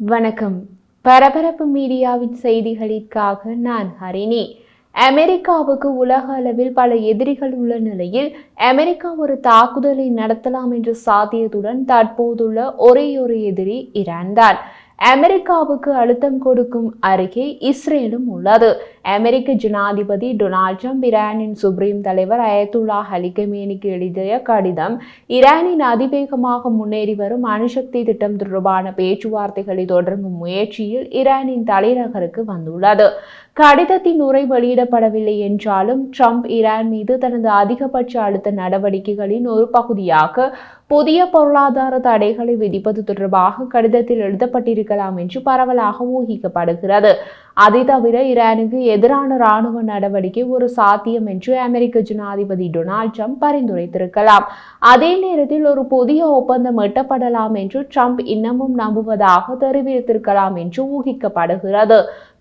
வணக்கம். பரபரப்பு மீடியாவின் செய்திகளுக்காக நான் ஹரிணி. அமெரிக்காவுக்கு உலக அளவில் பல எதிரிகள் உள்ள நிலையில் அமெரிக்கா ஒரு தாக்குதலை நடத்தலாம் என்ற சாத்தியத்துடன் தற்போதுள்ள ஒரே ஒரு எதிரி ஈரான் தான். அமெரிக்காவுக்கு அழுத்தம் கொடுக்கும் அருகே இஸ்ரேலும் உள்ளது. அமெரிக்க ஜனாதிபதி டொனால்ட் ட்ரம்ப் ஈரானின் சுப்ரீம் தலைவர் அயத்துல்லா அலி கமேனிக்கு எழுதிய கடிதம் ஈரானின் அதிவேகமாக முன்னேறி வரும் அணுசக்தி திட்டம் தொடர்பான பேச்சுவார்த்தைகளை தொடங்கும் முயற்சியில் ஈரானின் தலைநகருக்கு வந்துள்ளது. கடிதத்தின் உரை வெளியிடப்படவில்லை என்றாலும் ட்ரம்ப் ஈரான் மீது தனது அதிகபட்ச அழுத்த நடவடிக்கைகளின் ஒரு பகுதியாக புதிய பொருளாதார தடைகளை விதிப்பது தொடர்பாக கடிதத்தில் எழுதப்பட்டிருக்கலாம் என்று பரவலாக ஊகிக்கப்படுகிறது. அதை தவிர ஈரானுக்கு எதிரான இராணுவ நடவடிக்கை ஒரு சாத்தியம் என்று அமெரிக்க ஜனாதிபதி டொனால்ட் ட்ரம்ப் பரிந்துரைத்திருக்கலாம். அதே நேரத்தில் ஒரு புதிய ஒப்பந்தம் எட்டப்படலாம் என்று ட்ரம்ப் இன்னமும் நம்புவதாக தெரிவித்திருக்கலாம் என்று ஊகிக்கப்படுகிறது.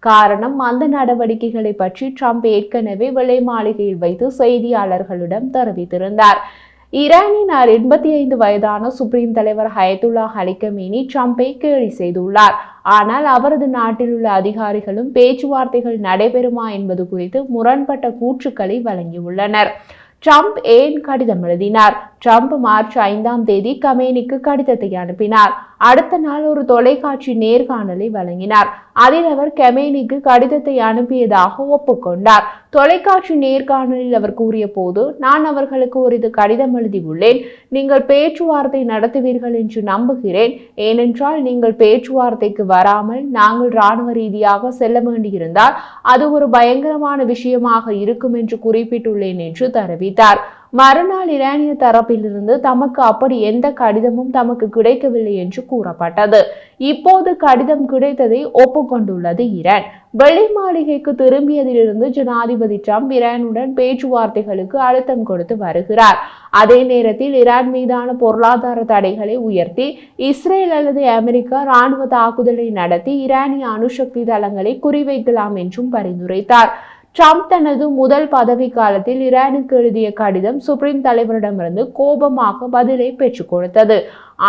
காரணம், அந்த நடவடிக்கைகளை பற்றி ட்ரம்ப் ஏற்கனவே வெள்ளை மாளிகையில் வைத்து செய்தியாளர்களிடம் தெரிவித்திருந்தார். ஈரானின் 85 வயதான சுப்ரீம் தலைவர் அயத்துல்லா அலி கமேனி ட்ரம்பை கேலி செய்துள்ளார். ஆனால் அவரது நாட்டில் உள்ள அதிகாரிகளும் பேச்சுவார்த்தைகள் நடைபெறுமா என்பது குறித்து முரண்பட்ட கூற்றுக்களை வழங்கியுள்ளனர். ட்ரம்ப் ஏன் கடிதம் எழுதினார்? ட்ரம்ப் மார்ச் 5ஆம் தேதி கமேனிக்கு கடிதத்தை அனுப்பினார். அடுத்த நாள் ஒரு தொலைக்காட்சி நேர்காணலை வழங்கினார். அதில் அவர் கமேனிக்கு கடிதத்தை அனுப்பியதாக ஒப்புக்கொண்டார். தொலைக்காட்சி நேர்காணலில் அவர் கூறிய போது, நான் அவர்களுக்கு ஒரு கடிதம் எழுதியுள்ளேன். நீங்கள் பேச்சுவார்த்தை நடத்துவீர்கள் என்று நம்புகிறேன். ஏனென்றால் நீங்கள் பேச்சுவார்த்தைக்கு வராமல் நாங்கள் இராணுவ ரீதியாக செல்ல வேண்டியிருந்தால் அது ஒரு பயங்கரமான விஷயமாக இருக்கும் என்று குறிப்பிட்டுள்ளேன் என்று தெரிவித்தார். மறுநாள் ஈரானிய தரப்பிலிருந்து தமக்கு அப்படி எந்த கடிதமும் தமக்கு கிடைக்கவில்லை என்று கூறப்பட்டது. இப்போது கடிதம் கிடைத்ததை ஒப்புக்கொண்டுள்ளது ஈரான். வெள்ளை மாளிகைக்கு திரும்பியதிலிருந்து ஜனாதிபதி ட்ரம்ப் ஈரானுடன் பேச்சுவார்த்தைகளுக்கு அழுத்தம் கொடுத்து வருகிறார். அதே நேரத்தில் ஈரான் மீதான பொருளாதார தடைகளை உயர்த்தி இஸ்ரேல் அல்லது அமெரிக்கா இராணுவ தாக்குதலை நடத்தி ஈரானிய அணுசக்தி தளங்களை குறிவைக்கலாம் என்றும் பரிந்துரைத்தார். ட்ரம்ப் தனது முதல் பதவி காலத்தில் ஈரானுக்கு எழுதிய கடிதம் சுப்ரீம் தலைவரிடமிருந்து கோபமாக பதிலை பெற்றுக் கொடுத்தது.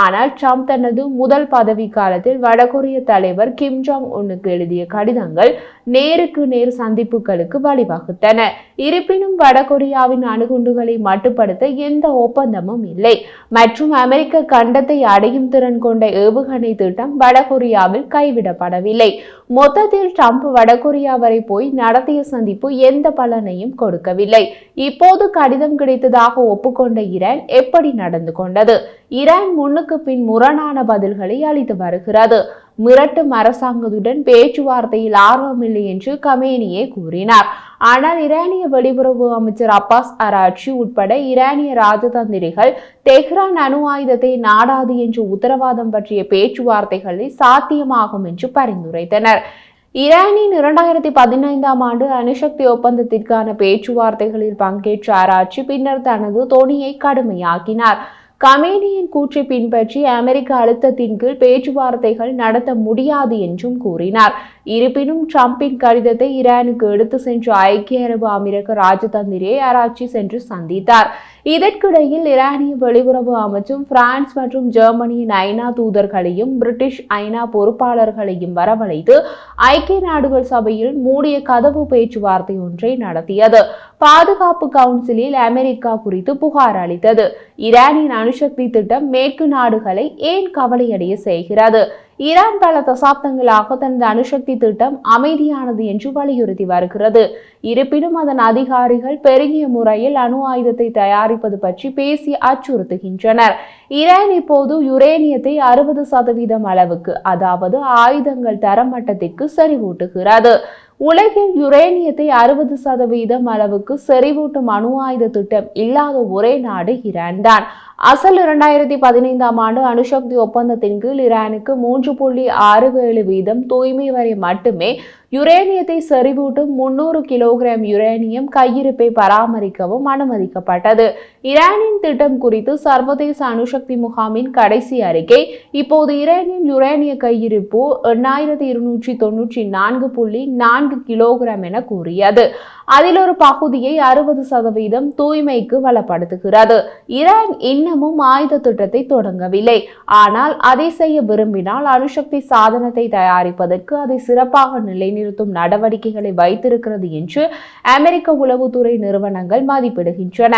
ஆனால் ட்ரம்ப் தனது முதல் பதவி காலத்தில் வடகொரிய தலைவர் கிம் ஜாங் உன்னுக்கு எழுதிய கடிதங்கள் நேருக்கு நேர் சந்திப்புகளுக்கு வழிவகுத்தன. இருப்பினும் வடகொரியாவின் அணுகுண்டுகளை மட்டுப்படுத்த எந்த ஒப்பந்தமும் இல்லை மற்றும் அமெரிக்க கண்டத்தை அடையும் திறன் கொண்ட ஏவுகணை திட்டம் வடகொரியாவில் கைவிடப்படவில்லை. மொத்தத்தில் ட்ரம்ப் வடகொரியா வரை போய் நடத்திய சந்திப்பு எந்த பலனையும் கொடுக்கவில்லை. இப்போது கடிதம் கிடைத்ததாக ஒப்புக்கொண்ட ஈரான் எப்படி நடந்து கொண்டது? ஈரான் முன்னுக்கு பின் முரணான பதில்களை அளித்து வருகிறது. மிரட்டும் அரசாங்கத்துடன் பேச்சுவார்த்தையில் ஆர்வமில்லை என்று கமேனியே கூறினார். ஆனால் ஈரானிய வெளியுறவு அமைச்சர் அப்பாஸ் அராக்சி உட்பட ஈரானிய ராஜதந்திரிகள் தெஹ்ரான் அணு ஆயுதத்தை நாடாது என்று உத்தரவாதம் பற்றிய பேச்சுவார்த்தைகளை சாத்தியமாகும் என்று பரிந்துரைத்தனர். ஈரானின் 2015ஆம் ஆண்டு அணுசக்தி ஒப்பந்தத்திற்கான பேச்சுவார்த்தைகளில் பங்கேற்ற அராக்சி பின்னர் தனது தொனியை கடுமையாக்கினார். கமேனியின் கூற்றை பின்பற்றி அமெரிக்க அழுத்தத்தின் கீழ் பேச்சுவார்த்தைகள் நடத்த முடியாது என்றும் கூறினார். இருப்பினும் ட்ரம்பின் கடிதத்தை ஈரானுக்கு எடுத்து சென்ற ஐக்கிய அரபு அமீரக ராஜதந்திரியை அராக்சி சென்று சந்தித்தார். இதற்கிடையில் ஈரானிய வெளியுறவு அமைச்சும் பிரான்ஸ் மற்றும் ஜெர்மனியின் ஐநா தூதர்களையும் பிரிட்டிஷ் ஐநா பொறுப்பாளர்களையும் வரவழைத்து ஐக்கிய நாடுகள் சபையில் மூடிய கதவு பேச்சுவார்த்தை ஒன்றை நடத்தியது. பாதுகாப்பு கவுன்சிலில் அமெரிக்கா குறித்து புகார் அளித்தது. ஈரானின் அணுசக்தி திட்டம் மேற்கு நாடுகளை ஏன் கவலையடைய செய்கிறது? ஈரான் பல தசாப்தங்களாக தனது அணுசக்தி திட்டம் அமைதியானது என்று வலியுறுத்தி வருகிறது. இருப்பினும் அதன் அதிகாரிகள் பெருகிய முறையில் அணு ஆயுதத்தை தயாரிப்பது பற்றி பேசி அச்சுறுத்துகின்றனர். ஈரான் இப்போது யுரேனியத்தை 60% அளவுக்கு, அதாவது ஆயுதங்கள் தரமட்டத்திற்கு செறிவூட்டுகிறது. உலகில் யுரேனியத்தை 60% அளவுக்கு செறிவூட்டும் அணு ஆயுத திட்டம் இல்லாத ஒரே நாடு ஈரான் தான். அசல் 2015ஆம் ஆண்டு அணுசக்தி ஒப்பந்தத்தின் கீழ் ஈரானுக்கு 3.67% தூய்மை வரை மட்டுமே யுரேனியத்தை செறிவூட்டும் 300 கிலோகிராம் யுரேனியம் கையிருப்பை பராமரிக்கவும் அனுமதிக்கப்பட்டது. ஈரானின் திட்டம் குறித்து சர்வதேச அணுசக்தி முகாமின் கடைசி அறிக்கை இப்போது ஈரானின் யுரேனிய கையிருப்பு 8294.4 கிலோகிராம் என கூறியது. அதில் ஒரு பகுதியை 60% தூய்மைக்கு வளப்படுத்துகிறது. ஈரான் இன்னமும் ஆயுத திட்டத்தை தொடங்கவில்லை. ஆனால் அதை செய்ய விரும்பினால் அணுசக்தி சாதனத்தை தயாரிப்பதற்கு அதை சிறப்பாக நிலைநிறுத்தும் நடவடிக்கைகளை வைத்திருக்கிறது என்று அமெரிக்க உளவுத்துறை நிறுவனங்கள் மதிப்பிடுகின்றன.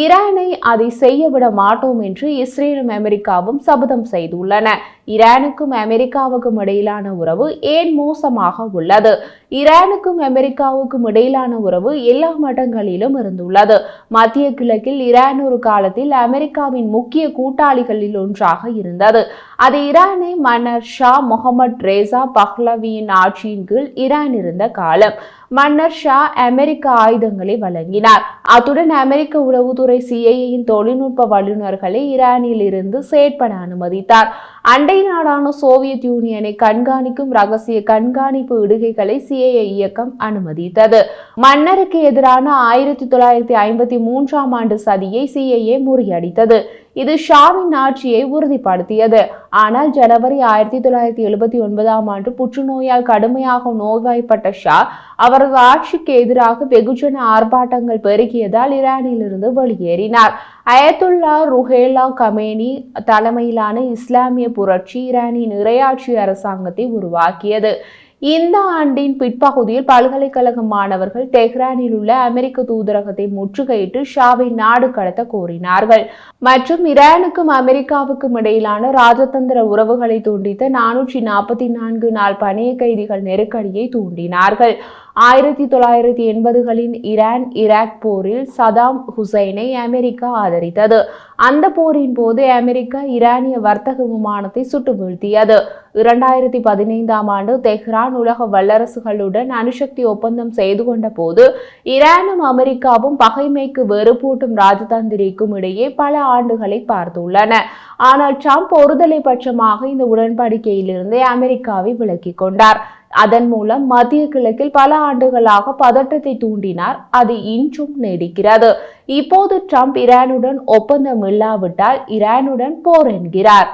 ஈரானை அதை செய்ய விட மாட்டோம் என்று இஸ்ரேலும் அமெரிக்காவும் சபதம் செய்துள்ளன. ஈரானுக்கும் அமெரிக்காவுக்கும் இடையிலான உறவு ஏன் மோசமாக உள்ளது? ஈரானுக்கும் அமெரிக்காவுக்கும் இடையிலான உறவு எல்லா மட்டங்களிலும் இருந்துள்ளது. மத்திய கிழக்கில் ஈரான் ஒரு காலத்தில் அமெரிக்காவின் முக்கிய கூட்டாளிகளில் ஒன்றாக இருந்தது. அது ஈரானை மன்னர் ஷா முகமது ரேசா பஹ்லவியின் ஆட்சியின் கீழ் ஈரான் இருந்த காலம். மன்னர் ஷா அமெரிக்க ஆயுதங்களை வழங்கினார். அத்துடன் அமெரிக்க உளவுத்துறை சிஐஏயின் தொழில்நுட்ப வல்லுநர்களை ஈரானில் இருந்து செயற்பட அனுமதித்தார். அண்டை நாடான சோவியத் யூனியனை கண்காணிக்கும் ரகசிய கண்காணிப்பு இடுகைகளை சிஐஏ இயக்கம் அனுமதித்தது. மன்னருக்கு எதிரான 1953ஆம் ஆண்டு சதியை சிஐஏ முறியடித்தது. இது ஷாவின் ஆட்சியை உறுதிப்படுத்தியது. ஆனால் ஜனவரி 1979ஆம் ஆண்டு புற்றுநோயால் கடுமையாக நோய்வாய்ப்பட்ட ஷா அவரது ஆட்சிக்கு எதிராக வெகுஜன ஆர்ப்பாட்டங்கள் பெருகியதால் ஈரானில் இருந்து வெளியேறினார். அயத்துல்லா ருஹேலா கமேனி தலைமையிலான இஸ்லாமிய புரட்சி ஈரானின் இறையாட்சி அரசாங்கத்தை உருவாக்கியது. இந்த ஆண்டின் பிற்பகுதியில் பல்கலைக்கழக மாணவர்கள் தெஹ்ரானில் உள்ள அமெரிக்க தூதரகத்தை முற்றுகையிட்டு ஷாவை நாடு கடத்த கோரினார்கள் மற்றும் ஈரானுக்கும் அமெரிக்காவுக்கும் இடையிலான ராஜதந்திர உறவுகளை துண்டித்த 444 நாள் பணைய கைதிகள் நெருக்கடியை தூண்டினார்கள். 1980களின் ஈரான் ஈராக் போரில் சதாம் ஹுசைனை அமெரிக்கா ஆதரித்தது. அந்த போரின் போது அமெரிக்கா ஈரானிய வர்த்தக விமானத்தை சுட்டு வீழ்த்தியது. 2015ஆம் ஆண்டு தெஹ்ரான் உலக வல்லரசுகளுடன் அணுசக்தி ஒப்பந்தம் செய்து கொண்ட போது ஈரானும் அமெரிக்காவும் பகைமைக்கு வெறுப்பூட்டும் ராஜதந்திரிக்கும் இடையே பல ஆண்டுகளை பார்த்துள்ளன. ஆனால் ட்ரம்ப் ஒருதலை பட்சமாக இந்த உடன்படிக்கையிலிருந்து அமெரிக்காவை விலக்கிக் கொண்டார். அதன் மூலம் மத்திய கிழக்கில் பல ஆண்டுகளாக பதற்றத்தை தூண்டினார். அது இன்றும் நீடிக்கிறது. இப்போது ட்ரம்ப் ஈரானுடன் ஒப்பந்தம் இல்லாவிட்டால் ஈரானுடன் போர் என்கிறார்.